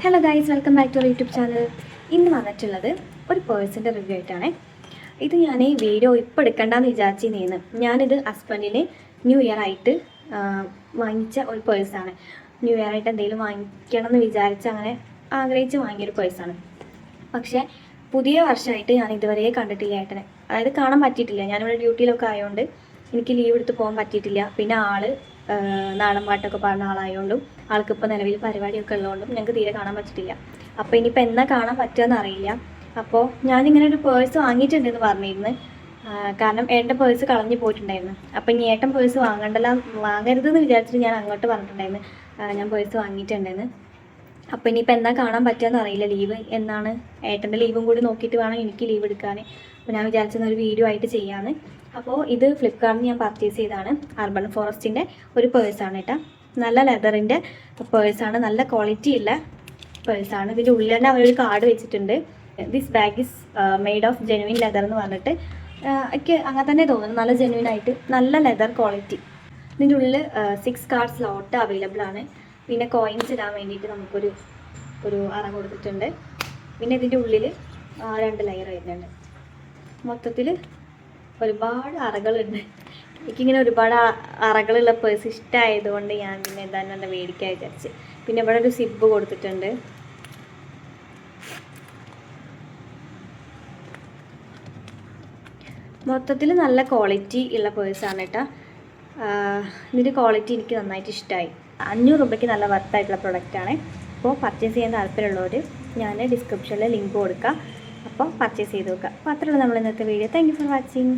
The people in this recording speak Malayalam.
Hello guys, welcome back to YouTube channel. ഇന്ന് വന്നിട്ടുള്ളത് ഒരു പേഴ്സിൻ്റെ റിവ്യൂ ആയിട്ടാണ്. ഇത് ഞാൻ ഈ വീഡിയോ ഇപ്പോൾ എടുക്കണ്ടെന്ന് വിചാരിച്ചിരുന്നു. ഞാനിത് ഹസ്ബൻഡിന് ന്യൂ ഇയർ ആയിട്ട് വാങ്ങിച്ച ഒരു പേഴ്സാണ്. ന്യൂ ഇയർ ആയിട്ട് എന്തെങ്കിലും വാങ്ങിക്കണം എന്ന് വിചാരിച്ച് അങ്ങനെ ആഗ്രഹിച്ച് വാങ്ങിയൊരു പേഴ്സാണ്. പക്ഷേ പുതിയ വർഷമായിട്ട് ഞാൻ ഇതുവരെ കണ്ടിട്ടില്ല ഏട്ടനെ. അതായത് കാണാൻ പറ്റിയിട്ടില്ല. ഞാനിവിടെ ഡ്യൂട്ടിയിലൊക്കെ ആയതുകൊണ്ട് എനിക്ക് ലീവ് എടുത്ത് പോകാൻ പറ്റിയിട്ടില്ല. പിന്നെ നാടൻ പാട്ടൊക്കെ പാടുന്ന ആളായതുകൊണ്ടും ആൾക്കിപ്പോൾ നിലവിൽ പരിപാടിയൊക്കെ ഉള്ളതുകൊണ്ടും ഞങ്ങൾക്ക് തീരെ കാണാൻ പറ്റിയിട്ടില്ല. അപ്പോൾ ഇനിയിപ്പോൾ എന്നാ കാണാൻ പറ്റുമെന്ന് അറിയില്ല. അപ്പോൾ ഞാനിങ്ങനെ ഒരു പേഴ്സ് വാങ്ങിയിട്ടുണ്ടെന്ന് പറഞ്ഞിരുന്നു. കാരണം ഏട്ടൻ്റെ പേഴ്സ് കളഞ്ഞു പോയിട്ടുണ്ടായിരുന്നു. അപ്പോൾ ഇനി ഏട്ടൻ പേഴ്സ് വാങ്ങരുതെന്ന് വിചാരിച്ചിട്ട് ഞാൻ അങ്ങോട്ട് പറഞ്ഞിട്ടുണ്ടായിരുന്നു ഞാൻ പേഴ്സ് വാങ്ങിയിട്ടുണ്ടെന്ന്. അപ്പോൾ ഇനിയിപ്പോൾ എന്നാ കാണാൻ പറ്റുമെന്ന് അറിയില്ല. ലീവ് എന്നാണ്, ഏട്ടൻ്റെ ലീവും കൂടി നോക്കിയിട്ട് വേണം എനിക്ക് ലീവ് എടുക്കാൻ. അപ്പോൾ ഞാൻ വിചാരിച്ചിരുന്ന ഒരു വീഡിയോ ആയിട്ട് ചെയ്യാമെന്ന്. അപ്പോൾ ഇത് ഫ്ലിപ്കാർട്ടിൽ ഞാൻ പർച്ചേസ് ചെയ്തതാണ്. അർബൻ ഫോറസ്റ്റിൻ്റെ ഒരു പേഴ്സാണ് കേട്ടോ. നല്ല ലെതറിൻ്റെ പേഴ്സാണ്, നല്ല ക്വാളിറ്റി ഉള്ള പേഴ്സാണ്. ഇതിൻ്റെ ഉള്ളിൽ തന്നെ അവരൊരു കാർഡ് വെച്ചിട്ടുണ്ട്. This bag is made of genuine leather എന്ന് പറഞ്ഞിട്ട്. എനിക്ക് അങ്ങനെ തന്നെ തോന്നുന്നു, നല്ല ജെനുവിൻ ആയിട്ട് നല്ല ലെതർ ക്വാളിറ്റി. ഇതിൻ്റെ ഉള്ളിൽ 6 കാർഡ് സ്ലോട്ട് അവൈലബിൾ ആണ്. പിന്നെ കോയിൻസ് ഇടാൻ വേണ്ടിയിട്ട് നമുക്കൊരു അറ കൊടുത്തിട്ടുണ്ട്. പിന്നെ ഇതിൻ്റെ ഉള്ളിൽ 2 ലെയർ വരുന്നുണ്ട്. മൊത്തത്തിൽ ഒരുപാട് അറകളുണ്ട്. എനിക്കിങ്ങനെ ഒരുപാട് അറകളുള്ള പേഴ്സ് ഇഷ്ടമായതുകൊണ്ട് ഞാൻ പിന്നെ എന്തായാലും മേടിക്കാൻ വിചാരിച്ച്. പിന്നെ ഇവിടെ ഒരു സിബ് കൊടുത്തിട്ടുണ്ട്. മൊത്തത്തിൽ നല്ല ക്വാളിറ്റി ഉള്ള പേഴ്സാണ് കേട്ടോ. ഇതിൻ്റെ ക്വാളിറ്റി എനിക്ക് നന്നായിട്ട് ഇഷ്ടമായി. 500 രൂപയ്ക്ക് നല്ല വർത്തായിട്ടുള്ള പ്രൊഡക്റ്റാണ്. അപ്പോൾ പർച്ചേസ് ചെയ്യാൻ താല്പര്യമുള്ളവർ ഞാൻ ഡിസ്ക്രിപ്ഷനിൽ ലിങ്ക് കൊടുക്കാം. അപ്പോൾ പർച്ചേസ് ചെയ്ത് നോക്കുക. അപ്പോൾ അത്രയുള്ള നമ്മൾ ഇന്നത്തെ video. Thank you for watching.